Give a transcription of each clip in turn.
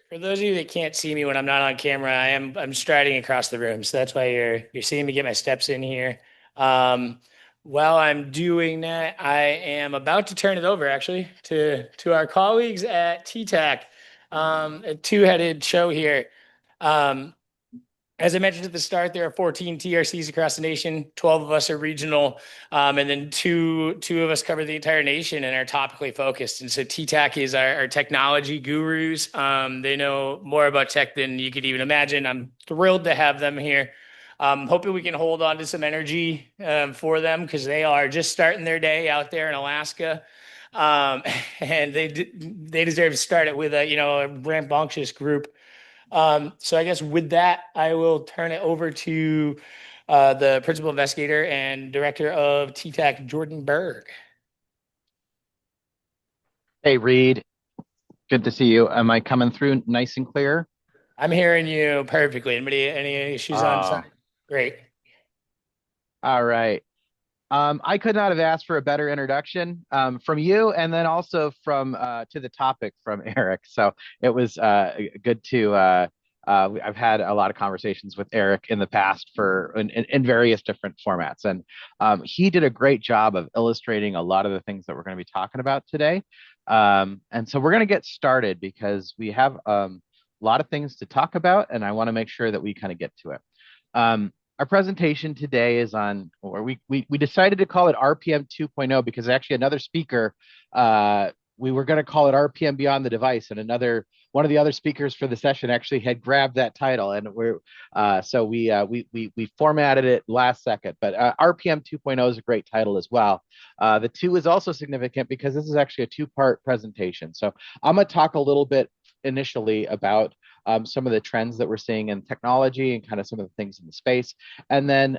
For those of you that can't see me when I'm not on camera, I'm striding across the room, so that's why you're seeing me get my steps in here. Um, while I'm doing that, I am about to turn it over actually to our colleagues at TTAC, a two-headed show here. Um, as I mentioned at the start, there are 14 TRCs across the nation. 12 of us are regional, and then two of us cover the entire nation and are topically focused. And so TTAC is our technology gurus. They know more about tech than you could even imagine. I'm thrilled to have them here. Hoping we can hold on to some energy for them because they are just starting their day out there in Alaska. Um, and they deserve to start it with a rambunctious group. So I guess with that, I will turn it over to the principal investigator and director of TTAC, Jordan Berg. Hey, Reed. Good to see you. Am I coming through nice and clear? I'm hearing you perfectly. Anybody, any issues on Oh, site? Great. all right. I could not have asked for a better introduction from you, and then also from to the topic from Eric. So it was good to. I've had a lot of conversations with Eric in the past in various different formats, and he did a great job of illustrating a lot of the things that we're going to be talking about today. And so we're going to get started because we have a lot of things to talk about, and I want to make sure that we kind of get to it. Our presentation today is on, or we decided to call it RPM 2.0 because actually another speaker, we were going to call it RPM Beyond the Device, and one of the other speakers for the session actually had grabbed that title, and we formatted it last second. But RPM 2.0 is a great title as well. The two is also significant because this is actually a two-part presentation. So I'm going to talk a little bit initially about some of the trends that we're seeing in technology and kind of some of the things in the space. And then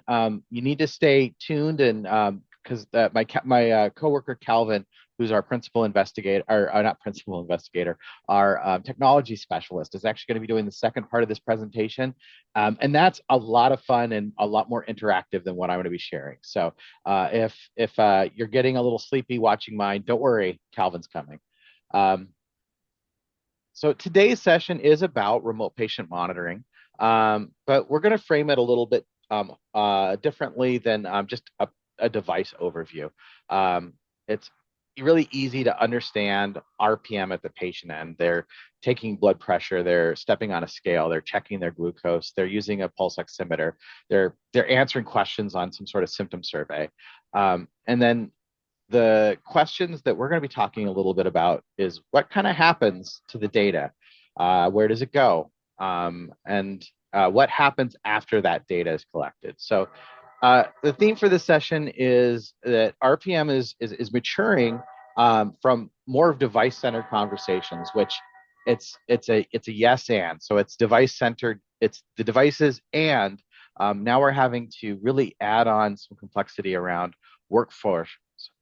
you need to stay tuned and because my coworker Calvin, who's our principal investigator, or not principal investigator, our technology specialist, is actually going to be doing the second part of this presentation, and that's a lot of fun and a lot more interactive than what I'm going to be sharing. So if you're getting a little sleepy watching mine, don't worry, Calvin's coming. Um, so today's session is about remote patient monitoring, but we're going to frame it a little bit differently than just a device overview. It's really easy to understand RPM at the patient end. They're taking blood pressure, they're stepping on a scale, they're checking their glucose, they're using a pulse oximeter, they're answering questions on some sort of symptom survey, and then the questions that we're going to be talking a little bit about is what kind of happens to the data? Where does it go? And what happens after that data is collected? So the theme for this session is that RPM is maturing from more of device-centered conversations, which it's a yes and. So it's device-centered, it's the devices, and now we're having to really add on some complexity around workforce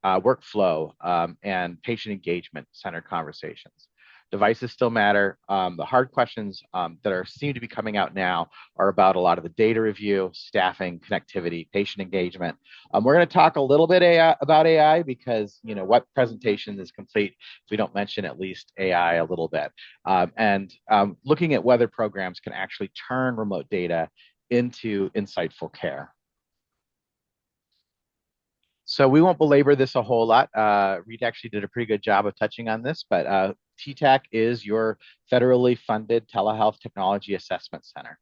workflow, and patient engagement centered conversations. Devices still matter. The hard questions that seem to be coming out now are about a lot of the data review, staffing, connectivity, patient engagement. We're going to talk a little bit about AI because what presentation is complete if we don't mention at least AI a little bit. And looking at whether programs can actually turn remote data into insightful care. So we won't belabor this a whole lot. Reed actually did a pretty good job of touching on this, but TTAC is your federally funded telehealth technology assessment center.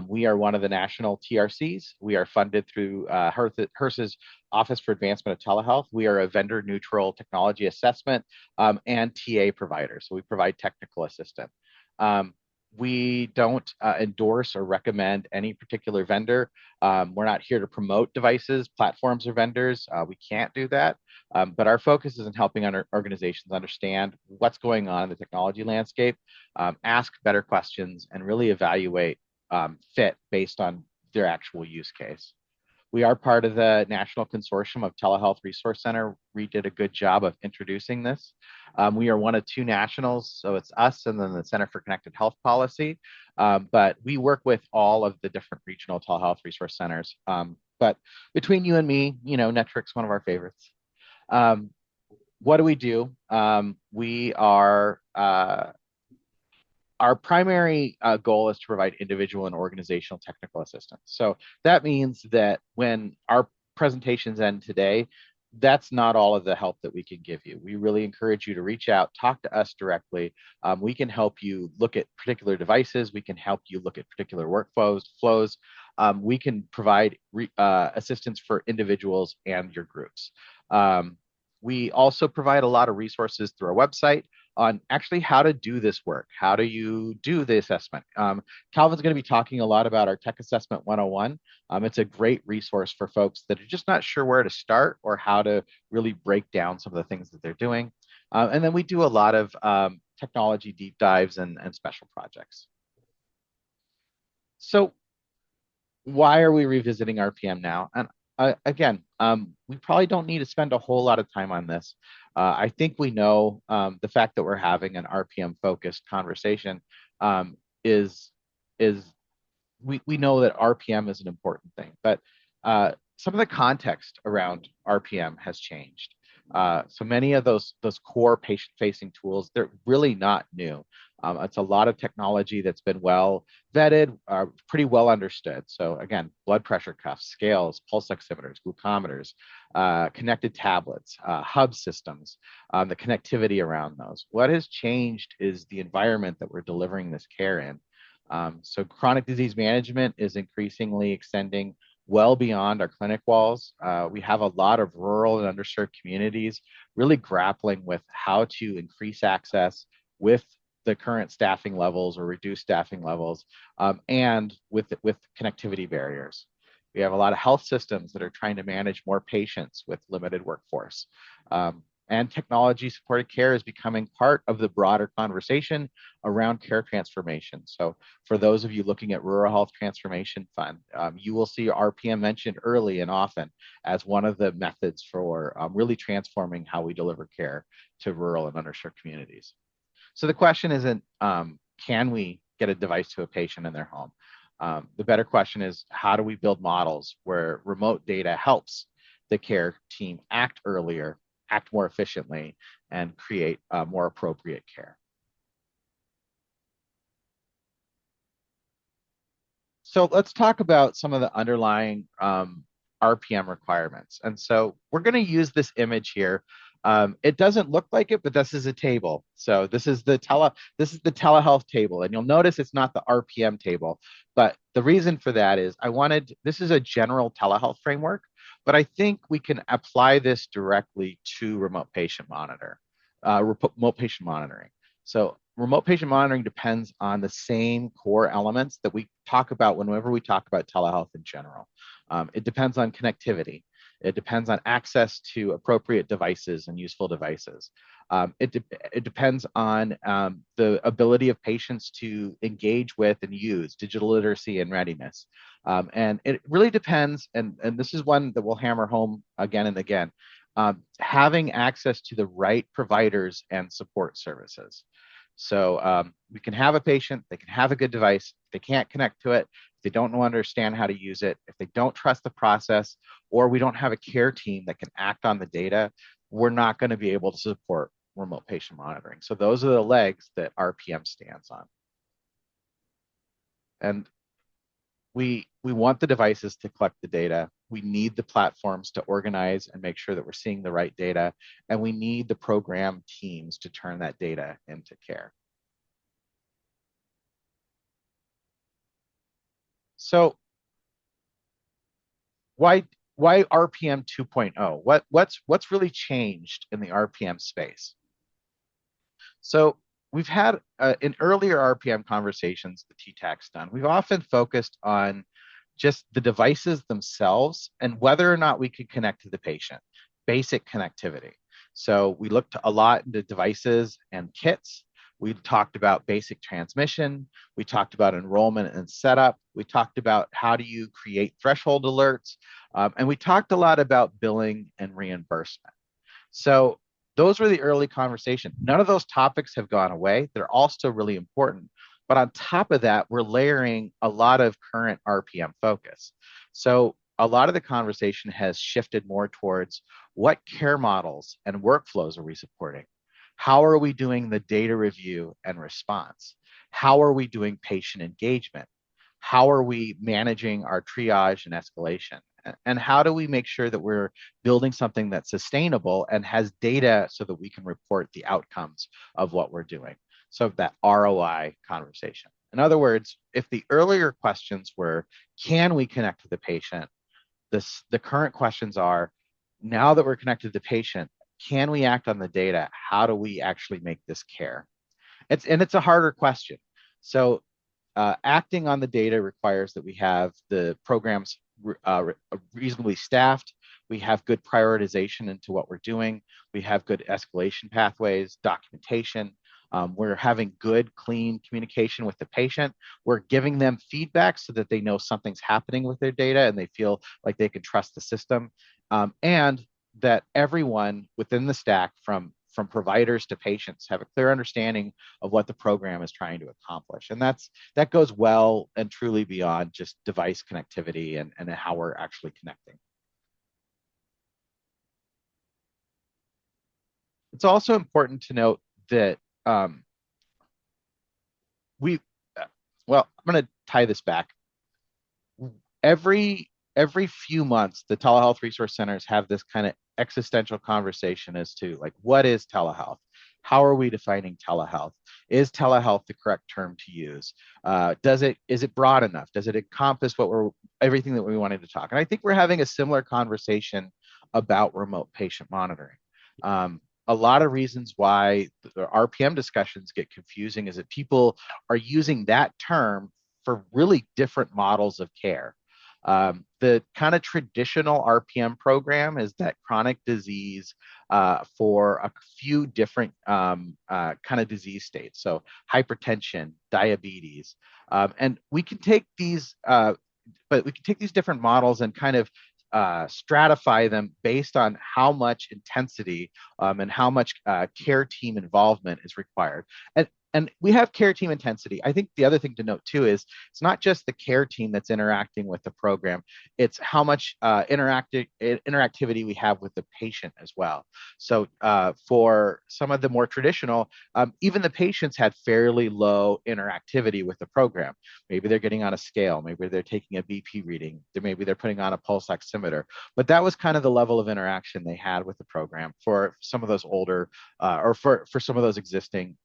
We are one of the national TRCs. We are funded through HRSA's Office for Advancement of Telehealth. We are a vendor neutral technology assessment and TA provider. So we provide technical assistance. We don't endorse or recommend any particular vendor. We're not here to promote devices, platforms, or vendors. We can't do that. But our focus is in helping organizations understand what's going on in the technology landscape, ask better questions, and really evaluate fit based on their actual use case. We are part of the National Consortium of Telehealth Resource Center. We did a good job of introducing this. We are one of two nationals, so it's us and then the Center for Connected Health Policy. But we work with all of the different regional telehealth resource centers. But between you and me, Netrick's one of our favorites. What do? We are our primary goal is to provide individual and organizational technical assistance. So that means that when our presentations end today, that's not all of the help that we can give you. We really encourage you to reach out, talk to us directly. We can help you look at particular devices. We can help you look at particular workflows. We can provide assistance for individuals and your groups. We also provide a lot of resources through our website on actually how to do this work. How do you do the assessment? Calvin's going to be talking a lot about our Tech Assessment 101. It's a great resource for folks that are just not sure where to start or how to really break down some of the things that they're doing. And then we do a lot of technology deep dives and special projects. So why are we revisiting RPM now? And again, we probably don't need to spend a whole lot of time on this. I think we know the fact that we're having an RPM focused conversation um, is is we know that RPM is an important thing, but some of the context around RPM has changed. So many of those core patient facing tools, they're really not new. It's a lot of technology that's been well vetted, pretty well understood. So again, blood pressure cuffs, scales, pulse oximeters, glucometers, connected tablets, hub systems, the connectivity around those. What has changed is the environment that we're delivering this care in. So chronic disease management is increasingly extending well beyond our clinic walls. We have a lot of rural and underserved communities really grappling with how to increase access with the current staffing levels or reduced staffing levels, and with connectivity barriers. We have a lot of health systems that are trying to manage more patients with limited workforce. And technology supported care is becoming part of the broader conversation around care transformation. So for those of you looking at Rural Health Transformation Fund, you will see RPM mentioned early and often as one of the methods for really transforming how we deliver care to rural and underserved communities. So the question isn't, can we get a device to a patient in their home? The better question is, how do we build models where remote data helps the care team act earlier, act more efficiently, and create more appropriate care? So let's talk about some of the underlying RPM requirements. And so we're going to use this image here. It doesn't look like it, but this is a table. So this is the telehealth table, and you'll notice it's not the RPM table. But the reason for that is this is a general telehealth framework, but I think we can apply this directly to remote patient monitoring. So remote patient monitoring depends on the same core elements that we talk about whenever we talk about telehealth in general. It depends on connectivity. It depends on access to appropriate devices and useful devices. It depends on the ability of patients to engage with and use digital literacy and readiness. And it really depends, and this is one that we'll hammer home again and again, having access to the right providers and support services. So we can have a patient, they can have a good device, they can't connect to it, if they don't understand how to use it, if they don't trust the process, or we don't have a care team that can act on the data, we're not going to be able to support remote patient monitoring. So those are the legs that RPM stands on. And we want the devices to collect the data. We need the platforms to organize and make sure that we're seeing the right data. And we need the program teams to turn that data into care. So why RPM 2.0? What's really changed in the RPM space? So we've had in earlier RPM conversations, the TTAC's done, we've often focused on just the devices themselves and whether or not we could connect to the patient, basic connectivity. So we looked a lot into devices and kits. We talked about basic transmission. We talked about enrollment and setup. We talked about how do you create threshold alerts. And we talked a lot about billing and reimbursement. So those were the early conversations. None of those topics have gone away. They're all still really important. But on top of that, we're layering a lot of current RPM focus. So a lot of the conversation has shifted more towards what care models and workflows are we supporting? How are we doing the data review and response? How are we doing patient engagement? How are we managing our triage and escalation? And how do we make sure that we're building something that's sustainable and has data so that we can report the outcomes of what we're doing? So that ROI conversation. In other words, if the earlier questions were, can we connect with the patient? The current questions are, now that we're connected to the patient, can we act on the data? How do we actually make this care? It's a harder question. So acting on the data requires that we have the programs reasonably staffed. We have good prioritization into what we're doing. We have good escalation pathways, documentation. We're having good, clean communication with the patient. We're giving them feedback so that they know something's happening with their data and they feel like they can trust the system. And that everyone within the stack, from providers to patients, have a clear understanding of what the program is trying to accomplish. And that goes well and truly beyond just device connectivity and how we're actually connecting. It's also important to note that we, well, I'm going to tie this back. Every few months, the telehealth resource centers have this kind of existential conversation as to, like, what is telehealth? How are we defining telehealth? Is telehealth the correct term to use? Is it broad enough? Does it encompass everything that we wanted to talk? And I think we're having a similar conversation about remote patient monitoring. A lot of reasons why the RPM discussions get confusing is that people are using that term for really different models of care. The kind of traditional RPM program is that chronic disease for a few different kind of disease states. So hypertension, diabetes, and we can take these, but we can take these different models and kind of stratify them based on how much intensity and how much care team involvement is required. And we have care team intensity. I think the other thing to note too is it's not just the care team that's interacting with the program, it's how much interactivity we have with the patient as well. So for some of the more traditional, even the patients had fairly low interactivity with the program. Maybe they're getting on a scale, maybe they're taking a BP reading, maybe they're putting on a pulse oximeter. But that was kind of the level of interaction they had with the program for some of those older or for some of those existing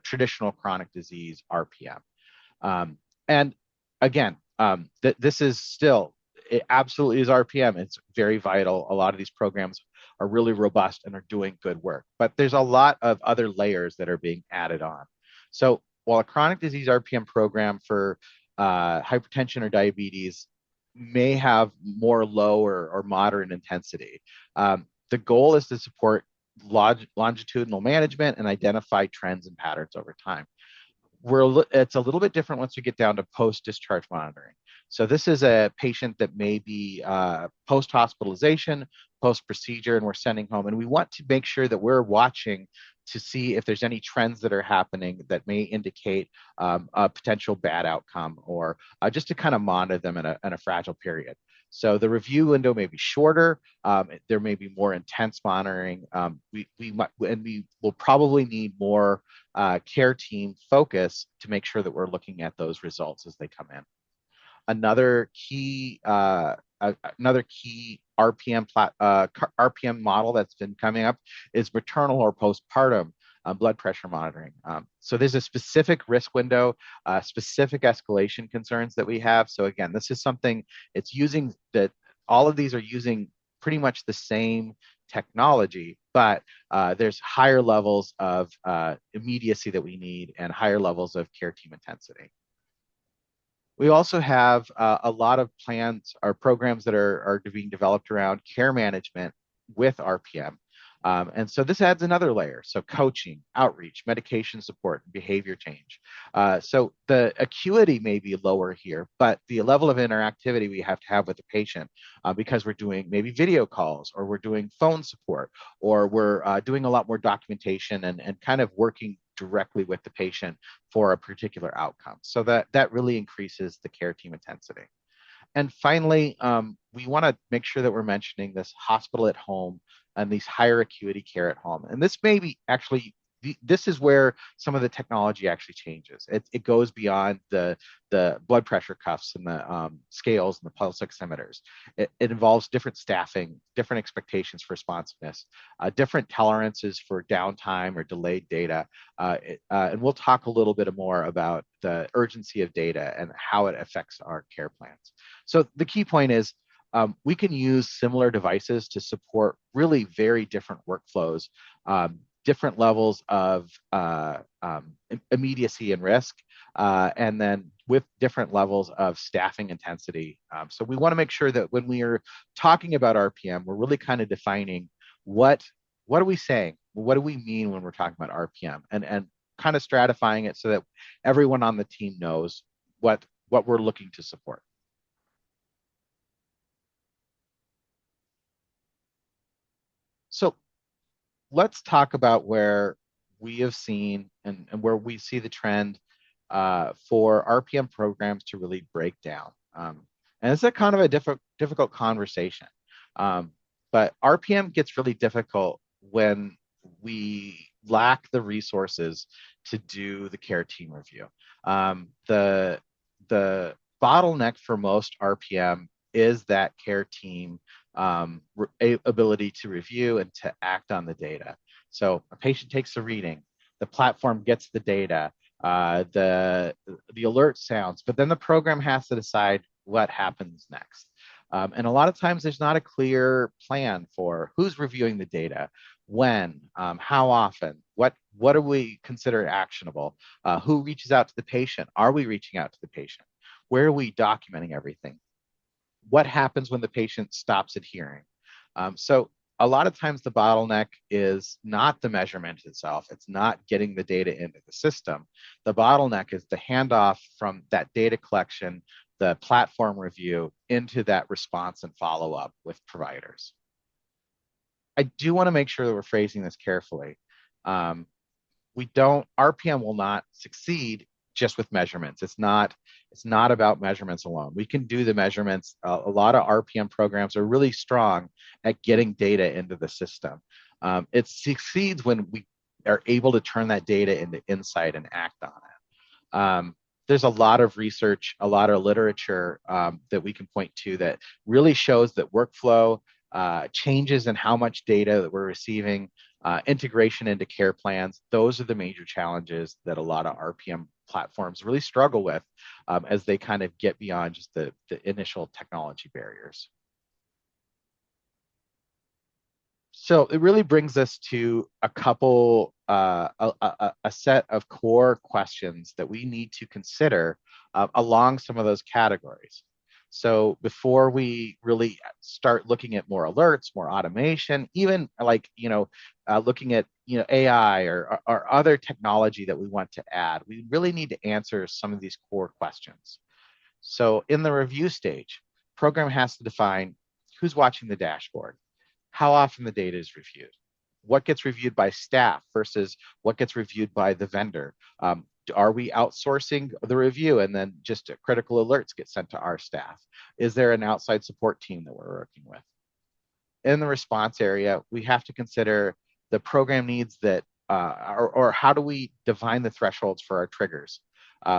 traditional chronic disease RPM. And again, this is still, it absolutely is RPM. It's very vital. A lot of these programs are really robust and are doing good work, but there's a lot of other layers that are being added on. So while a chronic disease RPM program for hypertension or diabetes may have more low or moderate intensity, the goal is to support longitudinal management and identify trends and patterns over time. It's a little bit different once you get down to post-discharge monitoring. So this is a patient that may be post-hospitalization, post-procedure, and we're sending home. And we want to make sure that we're watching to see if there's any trends that are happening that may indicate a potential bad outcome, or just to kind of monitor them in a fragile period. So the review window may be shorter. There may be more intense monitoring. We will probably need more care team focus to make sure that we're looking at those results as they come in. Another key RPM model that's been coming up is maternal or postpartum blood pressure monitoring. So there's a specific risk window, specific escalation concerns that we have. So again, this is something it's using that all of these are using pretty much the same technology, but there's higher levels of immediacy that we need and higher levels of care team intensity. We also have a lot of plans or programs that are being developed around care management with RPM. And so this adds another layer. So coaching, outreach, medication support, behavior change. So the acuity may be lower here, but the level of interactivity we have to have with the patient because we're doing maybe video calls, or we're doing phone support, or we're doing a lot more documentation and kind of working directly with the patient for a particular outcome. So that really increases the care team intensity. And finally, we want to make sure that we're mentioning this hospital at home and these higher acuity care at home. And this may be actually this is where some of the technology actually changes. It goes beyond the blood pressure cuffs and the scales and the pulse oximeters. It involves different staffing, different expectations for responsiveness, different tolerances for downtime or delayed data. And we'll talk a little bit more about the urgency of data and how it affects our care plans. So the key point is we can use similar devices to support really very different workflows, different levels of immediacy and risk, and then with different levels of staffing intensity. So we want to make sure that when we are talking about RPM, we're really kind of defining what are we saying? What do we mean when we're talking about RPM? And kind of stratifying it so that everyone on the team knows what we're looking to support. So let's talk about where we have seen and where we see the trend for RPM programs to really break down. And it's a kind of a difficult conversation. But RPM gets really difficult when we lack the resources to do the care team review. The bottleneck for most RPM is that care team ability to review and to act on the data. So a patient takes a reading, the platform gets the data, the alert sounds, but then the program has to decide what happens next. And a lot of times there's not a clear plan for who's reviewing the data, when, how often, what do we consider actionable, who reaches out to the patient, are we reaching out to the patient, where are we documenting everything, what happens when the patient stops adhering. So a lot of times the bottleneck is not the measurement itself. It's not getting the data into the system. The bottleneck is the handoff from that data collection, the platform review into that response and follow up with providers. I do want to make sure that we're phrasing this carefully. RPM will not succeed just with measurements. It's not about measurements alone. We can do the measurements. A lot of RPM programs are really strong at getting data into the system. It succeeds when we are able to turn that data into insight and act on it. There's a lot of research, a lot of literature that we can point to that really shows that workflow changes in how much data that we're receiving, integration into care plans. Those are the major challenges that a lot of RPM platforms really struggle with as they kind of get beyond just the initial technology barriers. So it really brings us to a couple, a set of core questions that we need to consider along some of those categories. So before we really start looking at more alerts, more automation, even like, looking at, AI or other technology that we want to add, we really need to answer some of these core questions. So in the review stage, program has to define who's watching the dashboard, how often the data is reviewed, what gets reviewed by staff versus what gets reviewed by the vendor. Are we outsourcing the review and then just critical alerts get sent to our staff? Is there an outside support team that we're working with? In the response area, we have to consider the program needs that, or how do we define the thresholds for our triggers?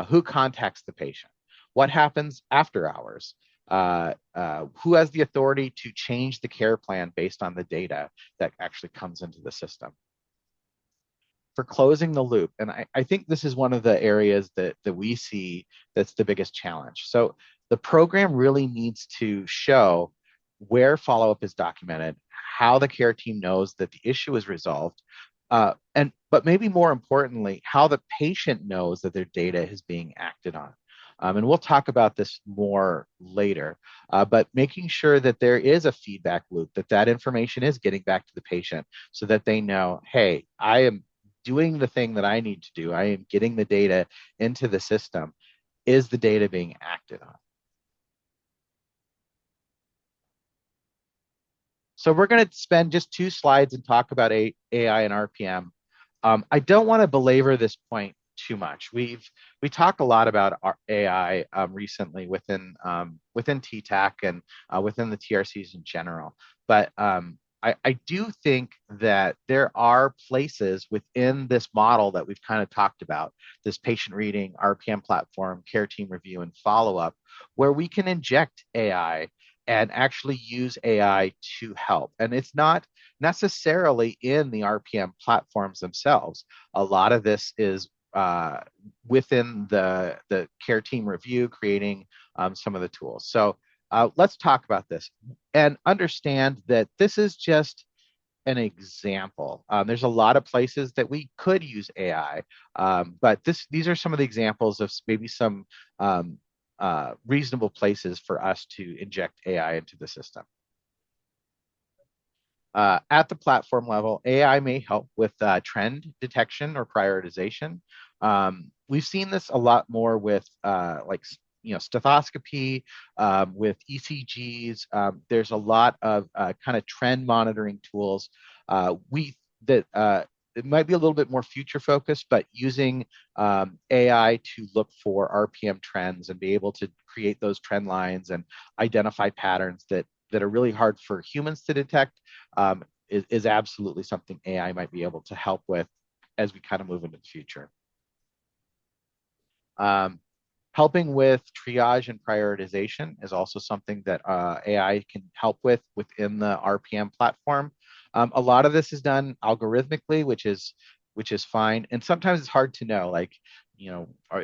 Who contacts the patient? What happens after hours? Who has the authority to change the care plan based on the data that actually comes into the system? For closing the loop, and I think this is one of the areas that we see that's the biggest challenge. So the program really needs to show where follow-up is documented, how the care team knows that the issue is resolved, but maybe more importantly, how the patient knows that their data is being acted on. And we'll talk about this more later, but making sure that there is a feedback loop, that information is getting back to the patient so that they know, hey, I am doing the thing that I need to do. I am getting the data into the system. Is the data being acted on? So we're going to spend just 2 slides and talk about AI and RPM. I don't want to belabor this point too much. We talk a lot about our AI recently within TTAC and within the TRCs in general. But I do think that there are places within this model that we've kind of talked about, this patient reading, RPM platform, care team review, and follow up, where we can inject AI and actually use AI to help. And it's not necessarily in the RPM platforms themselves. A lot of this is within the care team review, creating some of the tools. So let's talk about this and understand that this is just an example. There's a lot of places that we could use AI, but these are some of the examples of maybe some reasonable places for us to inject AI into the system. At the platform level, AI may help with trend detection or prioritization. We've seen this a lot more with like stethoscopy, with ECGs. There's a lot of kind of trend monitoring tools. We that It might be a little bit more future focused, but using AI to look for RPM trends and be able to create those trend lines and identify patterns that are really hard for humans to detect, is absolutely something AI might be able to help with as we kind of move into the future. Um, Helping with triage and prioritization is also something that AI can help with within the RPM platform. A lot of this is done algorithmically, which is fine, and sometimes it's hard to know, like,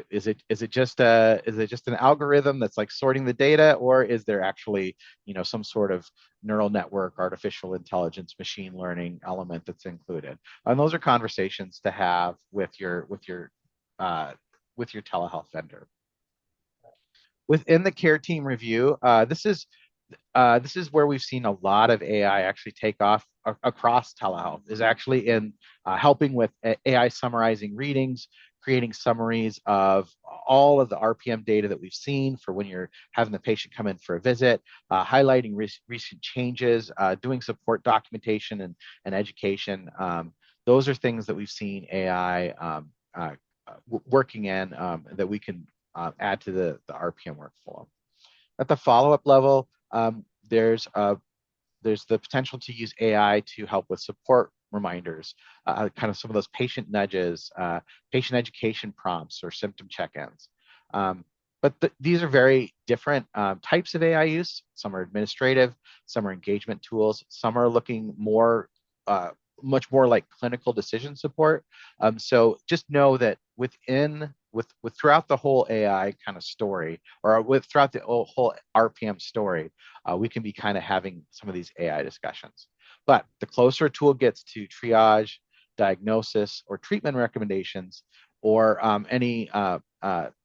is it just an algorithm that's like sorting the data, or is there actually some sort of neural network, artificial intelligence, machine learning element that's included? And those are conversations to have uh, with your telehealth vendor. Within the care team review, this is where we've seen a lot of AI actually take off across telehealth, is actually in helping with AI summarizing readings, creating summaries of all of the RPM data that we've seen for when you're having the patient come in for a visit, highlighting recent changes, doing support documentation and education. Those are things that we've seen AI working in, that we can add to the RPM workflow. At the follow-up level, there's the potential to use AI to help with support reminders, kind of some of those patient nudges, patient education prompts, or symptom check-ins. But these are very different types of AI use. Some are administrative, some are engagement tools, some are looking much more like clinical decision support. So just know that throughout the whole AI kind of story, or throughout the whole RPM story, we can be kind of having some of these AI discussions. But the closer a tool gets to triage, diagnosis, or treatment recommendations, or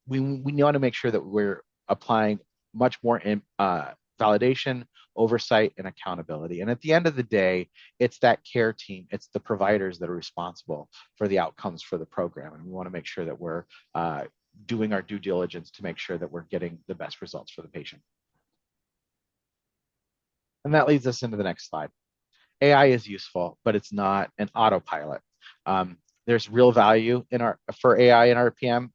we want to make sure that we're applying much more validation, oversight, and accountability. And at the end of the day, it's that care team, it's the providers that are responsible for the outcomes for the program. And we want to make sure that we're doing our due diligence to make sure that we're getting the best results for the patient. And that leads us into the next slide. AI is useful, but it's not an autopilot. There's real value for AI in RPM.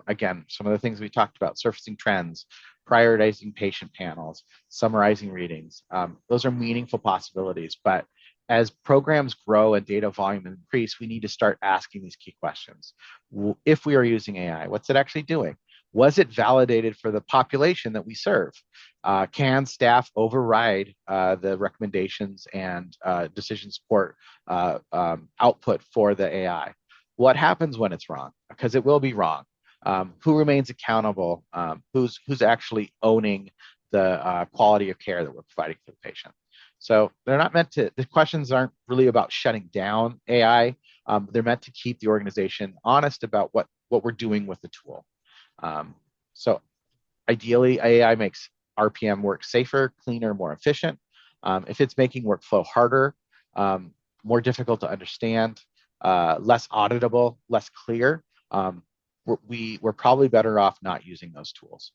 Again, some of the things we talked about: surfacing trends, prioritizing patient panels, summarizing readings. Those are meaningful possibilities. But as programs grow and data volume increase, we need to start asking these key questions. If we are using AI, what's it actually doing? Was it validated for the population that we serve? Can staff override the recommendations and decision support output for the AI? What happens when it's wrong? Because it will be wrong. Who remains accountable? Who's actually owning the quality of care that we're providing for the patient? So they're not meant to, the questions aren't really about shutting down AI. They're meant to keep the organization honest about what we're doing with the tool. So ideally, AI makes RPM work safer, cleaner, more efficient. If it's making workflow harder, more difficult to understand, less auditable, less clear, we're probably better off not using those tools.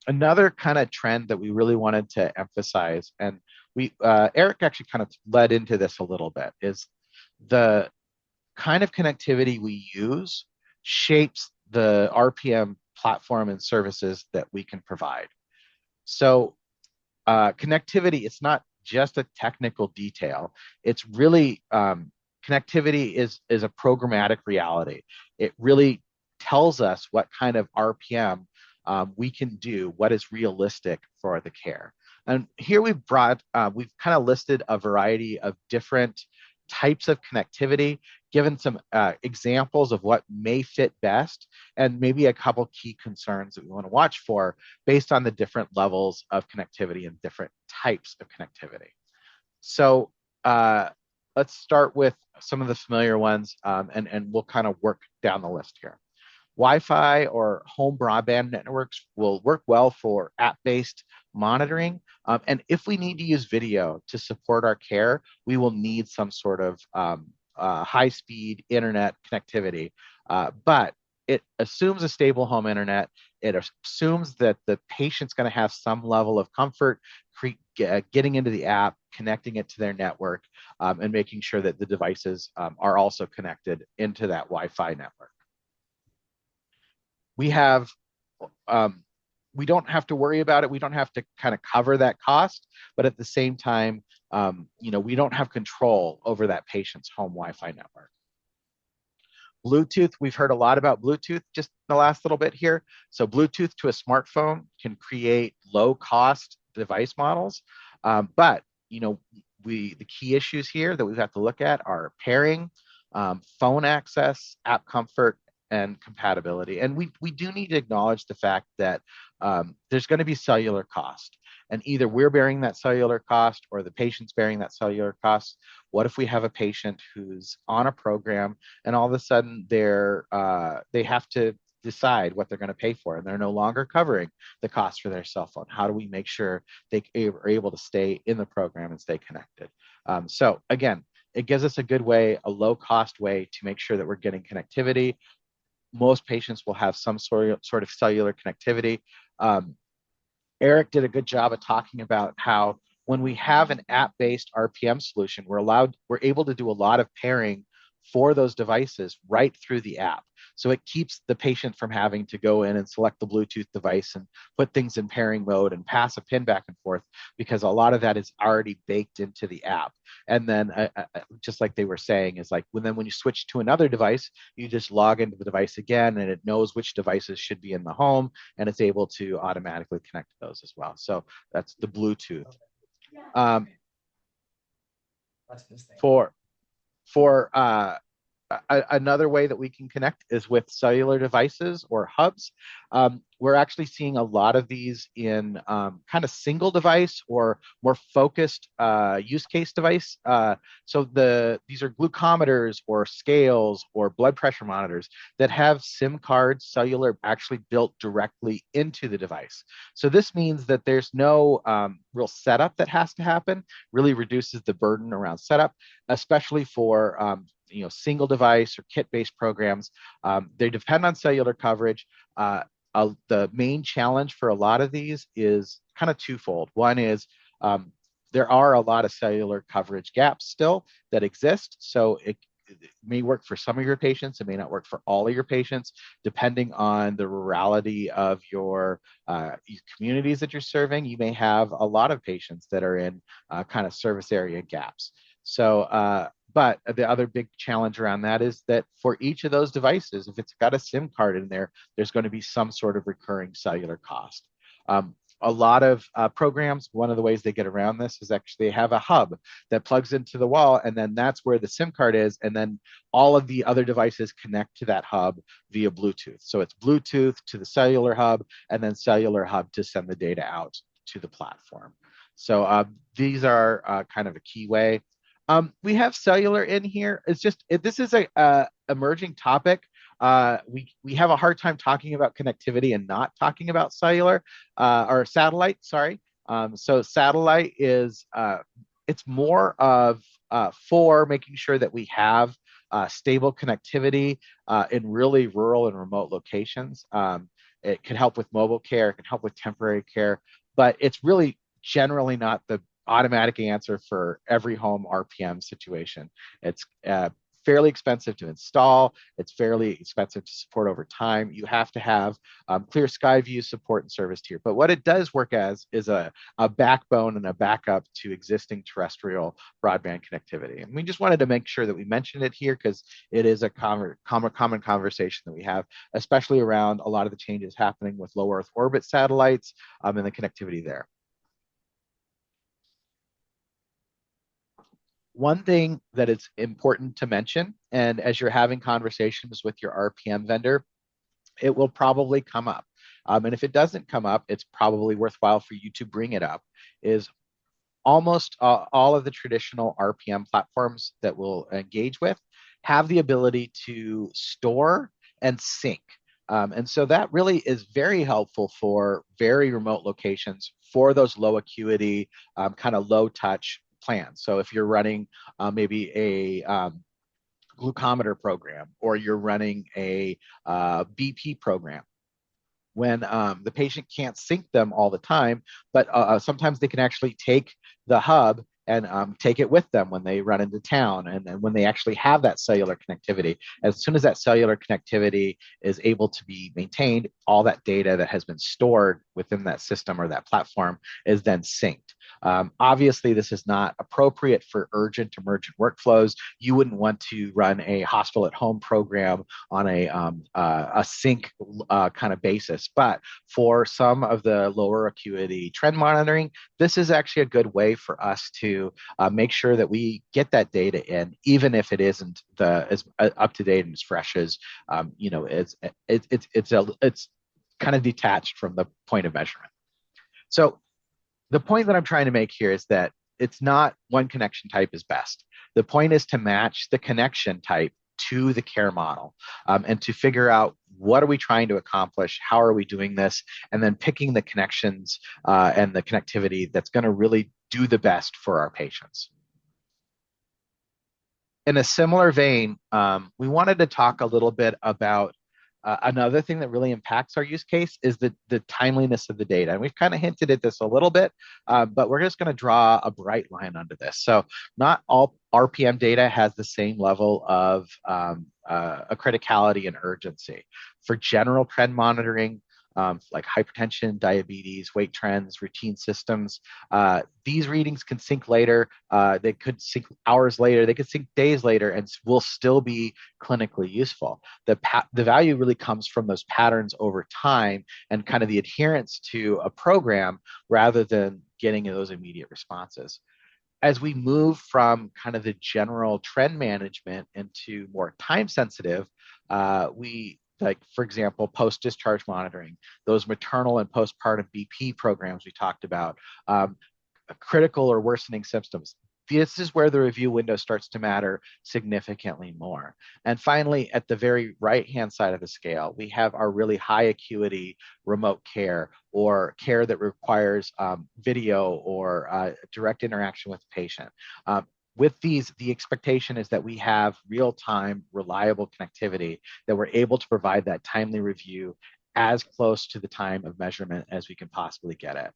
Another kind of trend that we really wanted to emphasize, and Eric actually kind of led into this a little bit, is the kind of connectivity we use shapes the RPM platform and services that we can provide. So connectivity, it's not just a technical detail. It's really connectivity is a programmatic reality. It really tells us what kind of RPM we can do, what is realistic for the care. And here we've kind of listed a variety of different types of connectivity, given some examples of what may fit best, and maybe a couple key concerns that we want to watch for based on the different levels of connectivity and different types of connectivity. So uh, let's start with some of the familiar ones, and we'll kind of work down the list here. Wi-Fi or home broadband networks will work well for app-based monitoring. And if we need to use video to support our care, we will need some sort of high-speed internet connectivity. But it assumes a stable home internet. It assumes that the patient's going to have some level of comfort getting into the app, connecting it to their network, and making sure that the devices are also connected into that Wi-Fi network. We have we don't have to worry about it. We don't have to kind of cover that cost, but at the same time, we don't have control over that patient's home Wi-Fi network. Bluetooth, we've heard a lot about Bluetooth just in the last little bit here. So Bluetooth to a smartphone can create low cost device models. But, the key issues here that we have to look at are pairing, phone access, app comfort, and compatibility. And we do need to acknowledge the fact that there's going to be cellular cost. And either we're bearing that cellular cost or the patient's bearing that cellular cost. What if we have a patient who's on a program and all of a sudden they have to decide what they're going to pay for and they're no longer covering the cost for their cell phone? How do we make sure they are able to stay in the program and stay connected? So again, it gives us a good way, a low cost way to make sure that we're getting connectivity. Most patients will have some sort of cellular connectivity. Eric did a good job of talking about how when we have an app-based RPM solution, we're able to do a lot of pairing for those devices right through the app. So it keeps the patient from having to go in and select the Bluetooth device and put things in pairing mode and pass a pin back and forth, because a lot of that is already baked into the app. And then just like they were saying, is like when you switch to another device, you just log into the device again and it knows which devices should be in the home and it's able to automatically connect to those as well. So that's the Bluetooth. Um, for for another way that we can connect is with cellular devices or hubs. We're actually seeing a lot of these in kind of single device or more focused use case device. So these are glucometers or scales or blood pressure monitors that have SIM cards, cellular, actually built directly into the device. So this means that there's no real setup that has to happen, really reduces the burden around setup, especially for single device or kit-based programs. They depend on cellular coverage. The main challenge for a lot of these is kind of twofold. One is there are a lot of cellular coverage gaps still that exist. So it may work for some of your patients. It may not work for all of your patients, depending on the rurality of your communities that you're serving. You may have a lot of patients that are in kind of service area gaps. So, but the other big challenge around that is that for each of those devices, if it's got a SIM card in there, there's going to be some sort of recurring cellular cost. A lot of programs, one of the ways they get around this is actually they have a hub that plugs into the wall, and then that's where the SIM card is, and then all of the other devices connect to that hub via Bluetooth. So it's Bluetooth to the cellular hub, and then cellular hub to send the data out to the platform. So these are kind of a key way. We have cellular in here. This is a emerging topic. We have a hard time talking about connectivity and not talking about cellular or satellite. Sorry. So satellite is it's more of for making sure that we have stable connectivity in really rural and remote locations. It can help with mobile care. It can help with temporary care, but it's really generally not the automatic answer for every home RPM situation. It's fairly expensive to install. It's fairly expensive to support over time. You have to have clear sky view support and service tier. But what it does work as is a backbone and a backup to existing terrestrial broadband connectivity. And we just wanted to make sure that we mentioned it here because it is a common conversation that we have, especially around a lot of the changes happening with low Earth orbit satellites and the connectivity there. One thing that is important to mention, and as you're having conversations with your RPM vendor, it will probably come up. And if it doesn't come up, it's probably worthwhile for you to bring it up, is almost all of the traditional RPM platforms that we'll engage with have the ability to store and sync. And so that really is very helpful for very remote locations for those low acuity, kind of low touch plans. So if you're running maybe a glucometer program or you're running a BP program, when the patient can't sync them all the time, but sometimes they can actually take the hub and take it with them when they run into town and when they actually have that cellular connectivity. As soon as that cellular connectivity is able to be maintained, all that data that has been stored within that system or that platform is then synced. Obviously, this is not appropriate for urgent emergent workflows. You wouldn't want to run a hospital at home program on a sync kind of basis. But for some of the lower acuity trend monitoring, this is actually a good way for us to make sure that we get that data in, even if it isn't as up to date and as fresh as it's kind of detached from the point of measurement. So the point that I'm trying to make here is that it's not one connection type is best. The point is to match the connection type to the care model and to figure out what are we trying to accomplish, how are we doing this, and then picking the connections and the connectivity that's going to really do the best for our patients. In a similar vein, we wanted to talk a little bit about another thing that really impacts our use case is the timeliness of the data. And we've kind of hinted at this a little bit, but we're just going to draw a bright line under this. So not all RPM data has the same level of a criticality and urgency. For general trend monitoring, like hypertension, diabetes, weight trends, routine systems. These readings can sync later. They could sync hours later. They could sync days later and will still be clinically useful. The value really comes from those patterns over time and kind of the adherence to a program rather than getting those immediate responses. As we move from kind of the general trend management into more time sensitive, we like, for example, post-discharge monitoring, those maternal and postpartum BP programs we talked about, critical or worsening symptoms. This is where the review window starts to matter significantly more. And finally, at the very right-hand side of the scale, we have our really high acuity remote care or care that requires video or direct interaction with the patient. With these, the expectation is that we have real-time, reliable connectivity, that we're able to provide that timely review as close to the time of measurement as we can possibly get it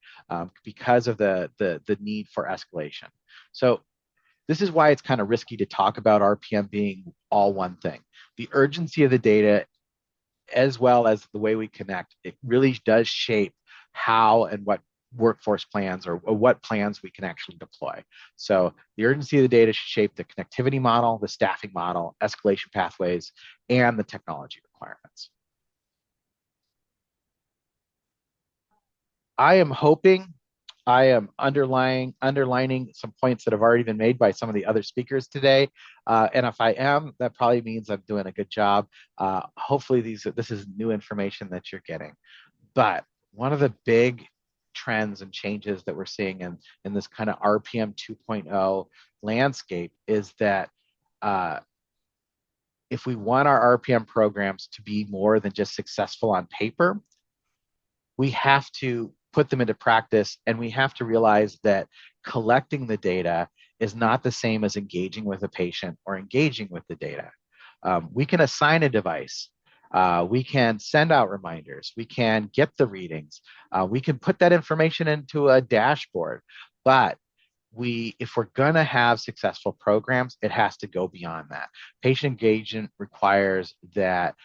because of the need for escalation. So this is why it's kind of risky to talk about RPM being all one thing. The urgency of the data, as well as the way we connect, it really does shape how and what workforce plans or what plans we can actually deploy. So the urgency of the data should shape the connectivity model, the staffing model, escalation pathways, and the technology requirements. I am hoping I am underlining some points that have already been made by some of the other speakers today. And if I am, that probably means I'm doing a good job. Hopefully this is new information that you're getting. But one of the big trends and changes that we're seeing in this kind of RPM 2.0 landscape is that if we want our RPM programs to be more than just successful on paper, we have to put them into practice and we have to realize that collecting the data is not the same as engaging with a patient or engaging with the data. We can assign a device. We can send out reminders. We can get the readings. We can put that information into a dashboard. But if we're going to have successful programs, it has to go beyond that. Patient engagement requires that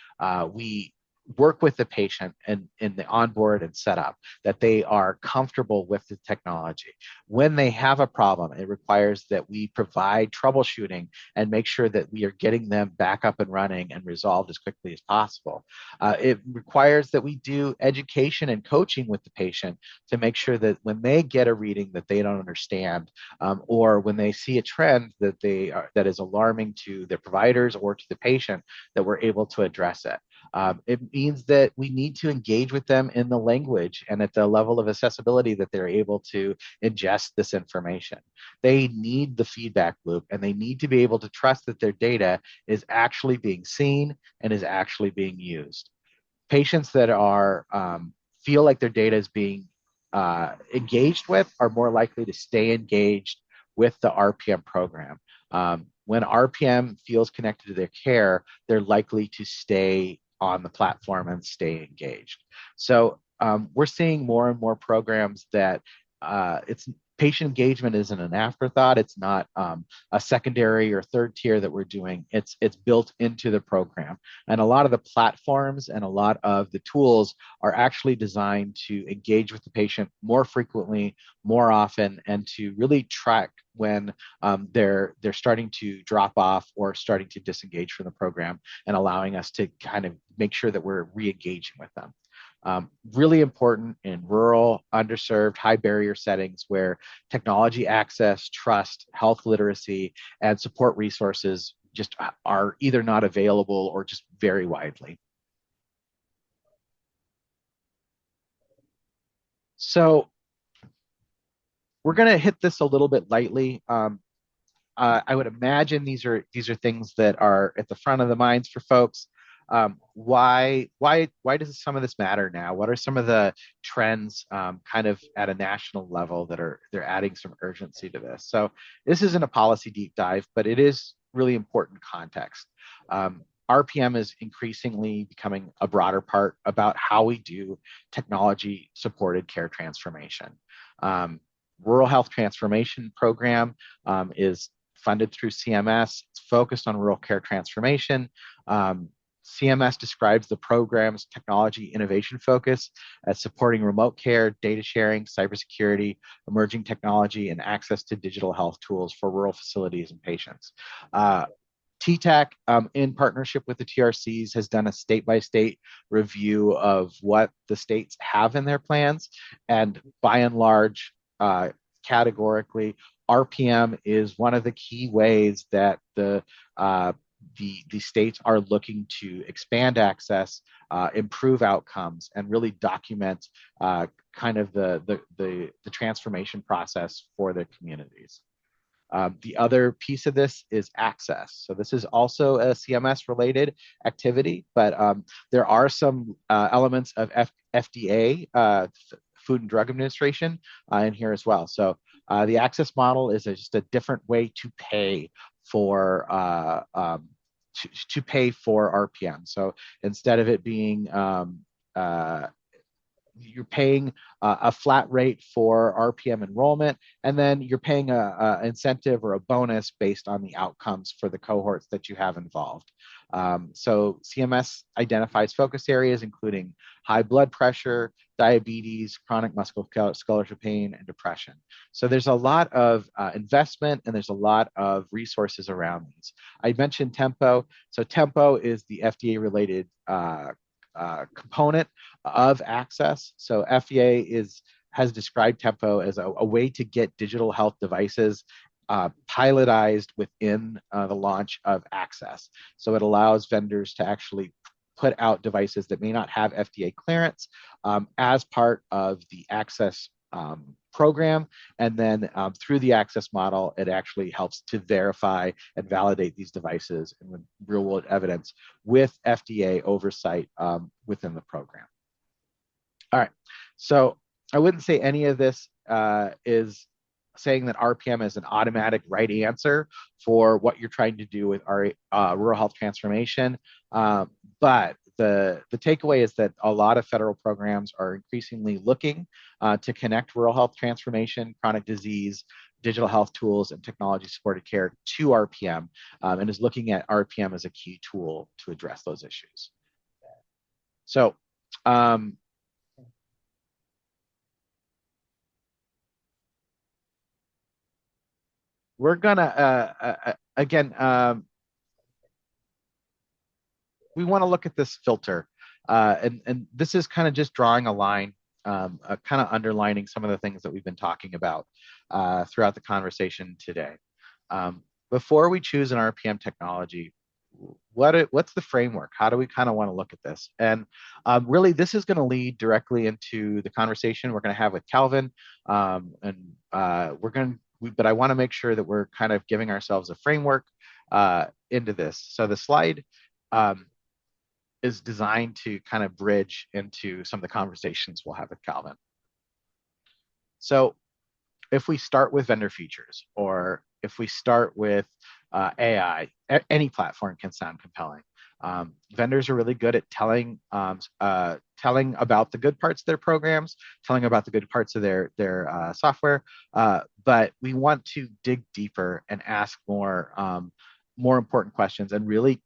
we work with the patient and in the onboard and setup, that they are comfortable with the technology. When they have a problem, it requires that we provide troubleshooting and make sure that we are getting them back up and running and resolved as quickly as possible. It requires that we do education and coaching with the patient to make sure that when they get a reading that they don't understand, or when they see a trend that is alarming to their providers or to the patient, that we're able to address it. It means that we need to engage with them in the language and at the level of accessibility that they're able to ingest this information. They need the feedback loop, and they need to be able to trust that their data is actually being seen and is actually being used. Patients that are feel like their data is being engaged with are more likely to stay engaged with the RPM program. When RPM feels connected to their care, they're likely to stay on the platform and stay engaged. So we're seeing more and more programs that it's patient engagement isn't an afterthought. It's not a secondary or third tier that we're doing. It's built into the program. And a lot of the platforms and a lot of the tools are actually designed to engage with the patient more frequently, more often, and to really track when they're starting to drop off or starting to disengage from the program, and allowing us to kind of make sure that we're re-engaging with them. Really important in rural, underserved, high barrier settings where technology access, trust, health literacy, and support resources just are either not available or just vary widely. So we're going to hit this a little bit lightly. I would imagine these are things that are at the front of the minds for folks. Why does some of this matter now? What are some of the trends kind of at a national level that they're adding some urgency to this? So this isn't a policy deep dive, but it is really important context. RPM is increasingly becoming a broader part about how we do technology supported care transformation. Rural Health Transformation Program is funded through CMS. It's focused on rural care transformation. CMS describes the program's technology innovation focus as supporting remote care, data sharing, cybersecurity, emerging technology, and access to digital health tools for rural facilities and patients. TTAC, in partnership with the TRCs, has done a state-by-state review of what the states have in their plans, and by and large, categorically, RPM is one of the key ways that the states are looking to expand access, improve outcomes, and really document kind of the transformation process for their communities. The other piece of this is access. So this is also a CMS related activity, but there are some elements of FDA, Food and Drug Administration, in here as well. So the access model is just a different way to pay for to pay for RPM. So instead of it being you're paying a flat rate for RPM enrollment, and then you're paying a incentive or a bonus based on the outcomes for the cohorts that you have involved. So CMS identifies focus areas including high blood pressure, diabetes, chronic musculoskeletal pain, and depression. So there's a lot of investment and there's a lot of resources around these. I mentioned Tempo. So Tempo is the FDA related component of access. So FDA has described Tempo as a way to get digital health devices pilotized within the launch of access. So it allows vendors to actually put out devices that may not have FDA clearance as part of the access program. And then through the access model, it actually helps to verify and validate these devices and real world evidence with FDA oversight within the program. All right, so I wouldn't say any of this is saying that RPM is an automatic right answer for what you're trying to do with our rural health transformation. But the takeaway is that a lot of federal programs are increasingly looking to connect rural health transformation, chronic disease, digital health tools and technology supported care to RPM, and is looking at RPM as a key tool to address those issues. So we're gonna again, we want to look at this filter, and this is kind of just drawing a line, kind of underlining some of the things that we've been talking about throughout the conversation today. Before we choose an RPM technology, what's the framework? How do we kind of want to look at this? And really, this is going to lead directly into the conversation we're going to have with Calvin, we're going to, but I want to make sure that we're kind of giving ourselves a framework into this. So the slide is designed to kind of bridge into some of the conversations we'll have with Calvin. So if we start with vendor features, or if we start with AI, any platform can sound compelling. Vendors are really good at telling about the good parts of their programs, telling about the good parts of their software, but we want to dig deeper and ask more important questions and really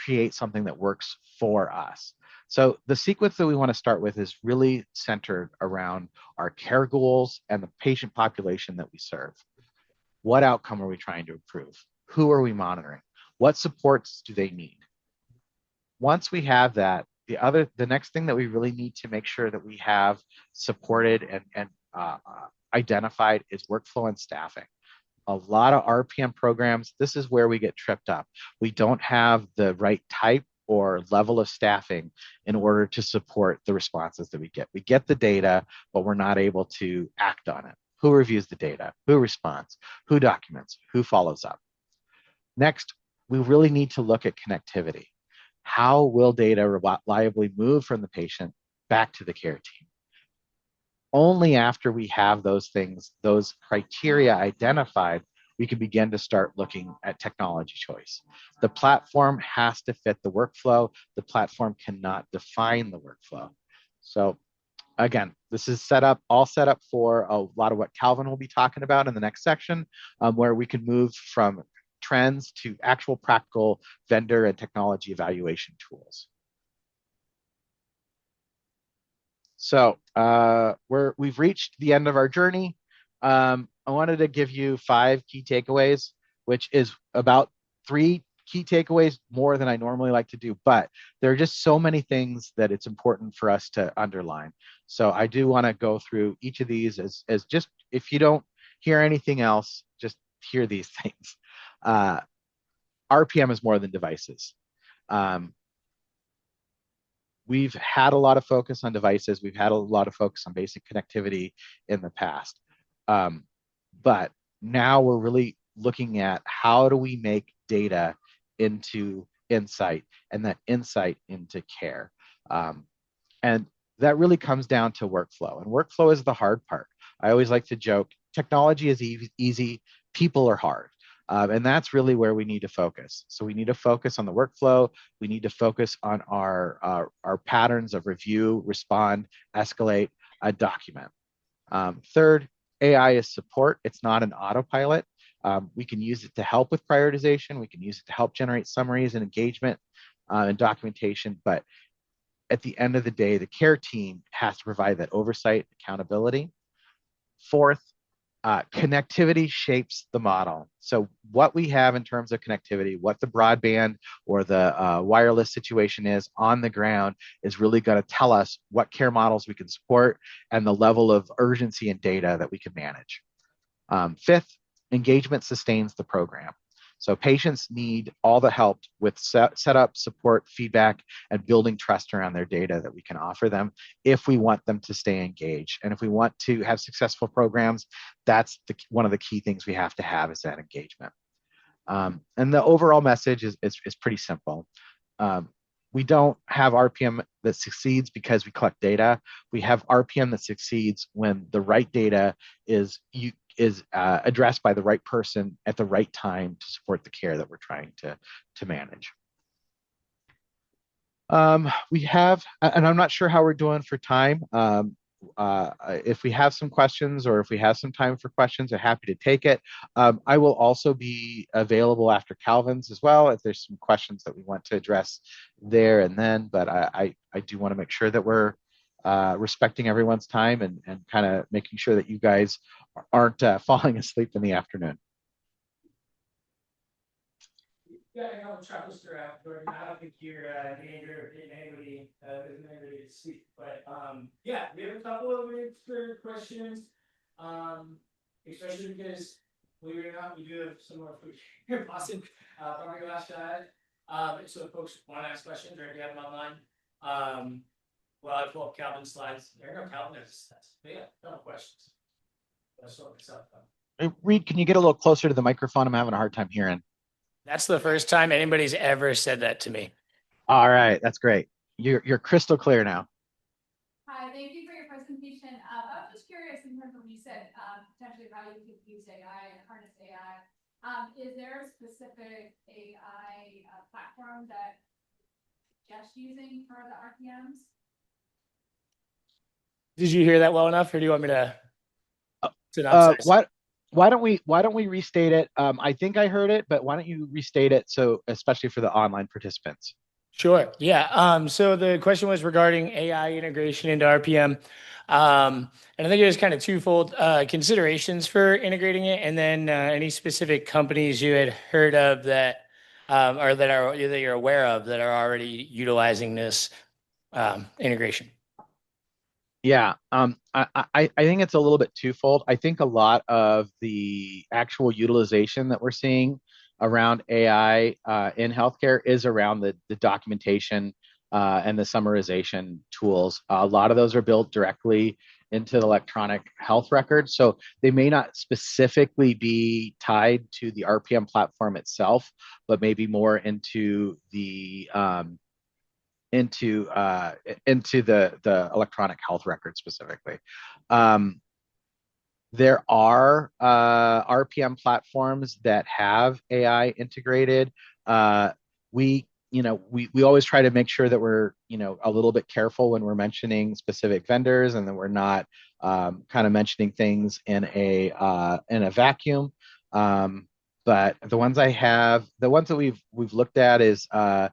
create something that works for us. So the sequence that we want to start with is really centered around our care goals and the patient population that we serve. What outcome are we trying to improve? Who are we monitoring? What supports do they need? Once we have that, the next thing that we really need to make sure that we have supported and identified is workflow and staffing. A lot of RPM programs, this is where we get tripped up. We don't have the right type or level of staffing in order to support the responses that we get. We get the data, but we're not able to act on it. Who reviews the data? Who responds? Who documents? Who follows up? Next, we really need to look at connectivity. How will data reliably move from the patient back to the care team? Only after we have those things, those criteria identified, we can begin to start looking at technology choice. The platform has to fit the workflow. The platform cannot define the workflow. So again, this is all set up for a lot of what Calvin will be talking about in the next section, where we can move from trends to actual practical vendor and technology evaluation tools. So we've reached the end of our journey. I wanted to give you 5 key takeaways, which is about 3 key takeaways more than I normally like to do, but there are just so many things that it's important for us to underline. So I do want to go through each of these as just, if you don't hear anything else, just hear these things. RPM is more than devices. We've had a lot of focus on devices. We've had a lot of focus on basic connectivity in the past. But now we're really looking at how do we make data into insight and that insight into care. And that really comes down to workflow. And workflow is the hard part. I always like to joke, technology is easy, people are hard. And that's really where we need to focus. So we need to focus on the workflow. We need to focus on our patterns of review, respond, escalate, document. Third, AI is support. It's not an autopilot. We can use it to help with prioritization. We can use it to help generate summaries and engagement and documentation. But at the end of the day, the care team has to provide that oversight, accountability. Fourth, connectivity shapes the model. So what we have in terms of connectivity, what the broadband or the wireless situation is on the ground is really going to tell us what care models we can support and the level of urgency and data that we can manage. Fifth, engagement sustains the program. So patients need all the help with setup, support, feedback, and building trust around their data that we can offer them if we want them to stay engaged. And if we want to have successful programs, that's one of the key things we have to have is that engagement. And the overall message is pretty simple. We don't have RPM that succeeds because we collect data. We have RPM that succeeds when the right data is addressed by the right person at the right time to support the care that we're trying to manage. We have, and I'm not sure how we're doing for time. if we have some questions or if we have some time for questions, I'm happy to take it. I will also be available after Calvin's as well if there's some questions that we want to address there and then. But I do want to make sure that we're respecting everyone's time and kind of making sure that you guys aren't falling asleep in the afternoon. Yeah, I know chuckles throughout, Jordan. I don't think you're in danger of getting anybody isn't anybody to sleep. But yeah, we have a couple of minutes for questions. Um, Especially because believe it or not, we do have some more food here in Boston from our last shot. So if folks want to ask questions or if you have them online, well, I pull up Calvin's slides. There are no Calvin slides. But yeah, no questions. That's what it's up. Reed, can you get a little closer to the microphone? I'm having a hard time hearing. That's the first time anybody's ever said that to me. All right, that's great. You're crystal clear now. Hi, thank you for your presentation. I was just curious in terms of what you said, potentially how you could use AI and harness AI. Is there a specific AI platform that just using for the RPMs? Did you hear that well enough, or do you want me to Uh, synopsize? why don't we restate it? I think I heard it, but why don't you restate it so especially for the online participants? Sure. Yeah. So the question was regarding AI integration into RPM. And I think it was kind of twofold considerations for integrating it, and then any specific companies you had heard of that or that you're aware of that are already utilizing this integration. Yeah, I think it's a little bit twofold. I think a lot of the actual utilization that we're seeing around AI in healthcare is around the documentation and the summarization tools. A lot of those are built directly into the electronic health record, so they may not specifically be tied to the RPM platform itself, but maybe more into into the electronic health record specifically. Um, there are RPM platforms that have AI integrated. We always try to make sure that we're a little bit careful when we're mentioning specific vendors and that we're not kind of mentioning things in a vacuum. But the ones that we've looked at is uh,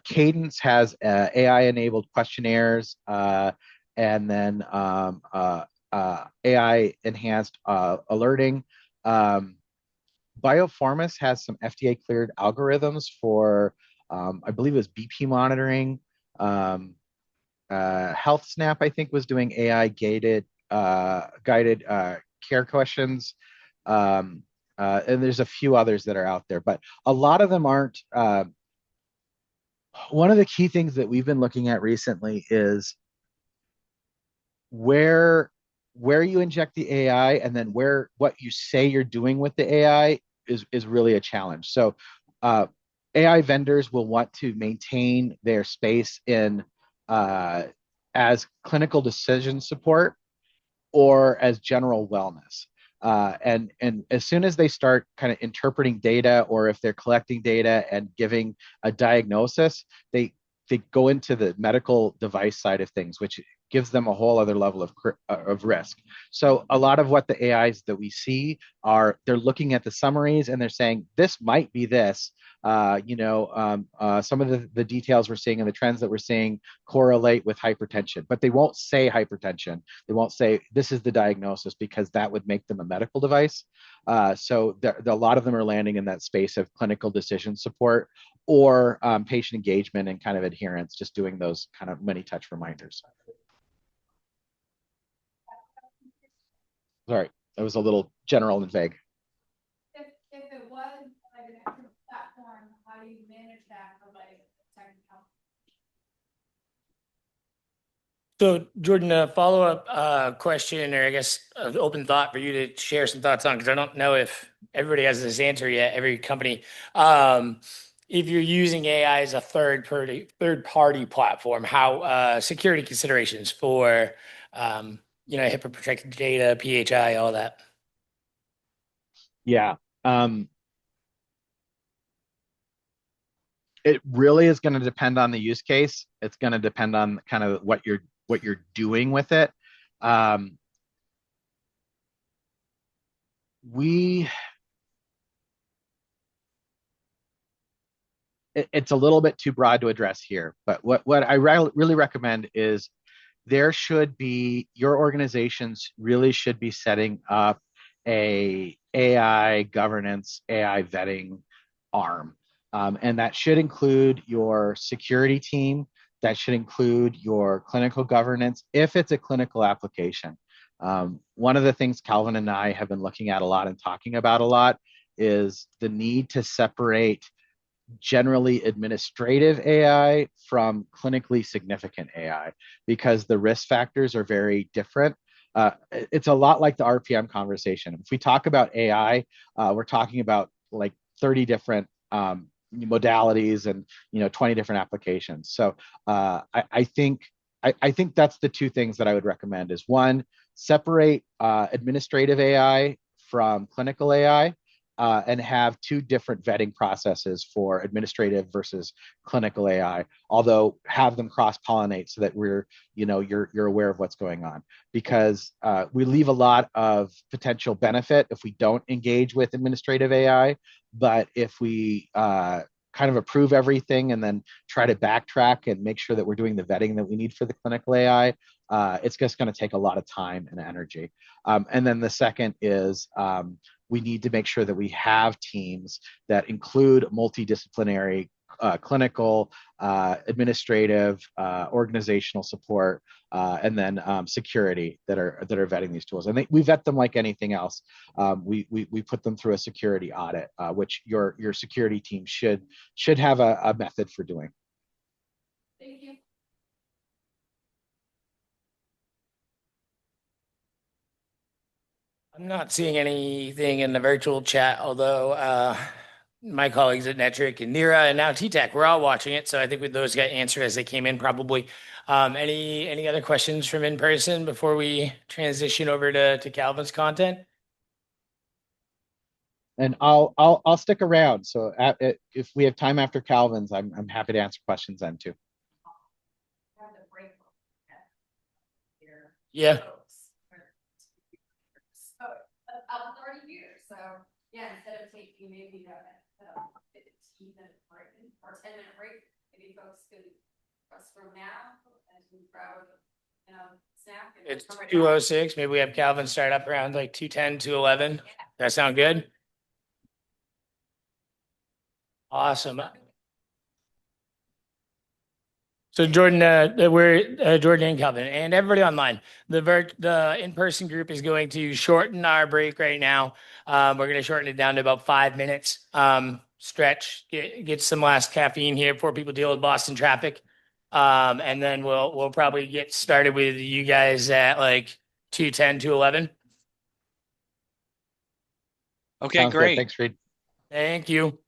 Cadence has AI-enabled questionnaires, and then AI-enhanced alerting. Um, Bioformus has some FDA-cleared algorithms for, I believe it was BP monitoring. Health Snap, I think, was doing AI-gated guided care questions. And there's a few others that are out there, but a lot of them aren't. One of the key things that we've been looking at recently is where where you inject the AI and then where what you say you're doing with the AI is really a challenge. So uh, AI vendors will want to maintain their space in uh, as clinical decision support or as general wellness. And as soon as they start kind of interpreting data, or if they're collecting data and giving a diagnosis, they they go into the medical device side of things, which gives them a whole other level of risk. So a lot of what the AIs that we see are they're looking at the summaries and they're saying this might be this. Some of the details we're seeing and the trends that we're seeing correlate with hypertension, but they won't say hypertension. They won't say this is the diagnosis because that would make them a medical device. So a lot of them are landing in that space of clinical decision support or patient engagement and kind of adherence, just doing those kind of many touch reminders. Sorry, that was a little general and vague. If it was like an extra platform, how do you manage that for like technical? So, Jordan, a follow-up question, or I guess an open thought for you to share some thoughts on, because I don't know if everybody has this answer yet, every company. If you're using AI as a third party platform, how security considerations for HIPAA protected data, PHI, all that. Yeah. It really is going to depend on the use case. It's going to depend on kind of what you're what you're doing with it. Um, we it's a little bit too broad to address here, but what I really recommend is there should be your organizations really should be setting up a AI governance, AI vetting arm. And that should include your security team. That should include your clinical governance if it's a clinical application. One of the things Calvin and I have been looking at a lot and talking about a lot is the need to separate generally administrative AI from clinically significant AI because the risk factors are very different. It's a lot like the RPM conversation. If we talk about AI, we're talking about like 30 different modalities and 20 different applications. So I think that's the two things that I would recommend is one, separate administrative AI from clinical AI and have two different vetting processes for administrative versus clinical AI. Although have them cross pollinate so that you're aware of what's going on, because we leave a lot of potential benefit if we don't engage with administrative AI, but if we kind of approve everything and then try to backtrack and make sure that we're doing the vetting that we need for the clinical AI, it's just going to take a lot of time and energy. And then the second is we need to make sure that we have teams that include multidisciplinary clinical, administrative, organizational support, and then security that are vetting these tools. And we vet them like anything else. We put them through a security audit, which your security team should have a method for doing. Thank you. I'm not seeing anything in the virtual chat, although my colleagues at Netric and Nira and now T-Tech, we're all watching it. So I think those got answered as they came in probably. Any other questions from in person before we transition over to Calvin's content? And I'll stick around. So if we have time after Calvin's, I'm happy to answer questions then too. Yeah. About 30 years. So yeah, instead of taking maybe a 15-minute break or 10-minute break, maybe folks could rest from now as we grab snack. It's 2:06. Maybe we have Calvin start up around like 2:10, 2:11. That sound good? Awesome. So Jordan, we're Jordan and Calvin and everybody online. The in-person group is going to shorten our break right now. We're going to shorten it down to about 5 minutes. Stretch, get some last caffeine here before people deal with Boston traffic. And then we'll probably get started with you guys at like 2:10, 2:11. Okay, Sounds great. Good. Thanks, Reed. Thank you.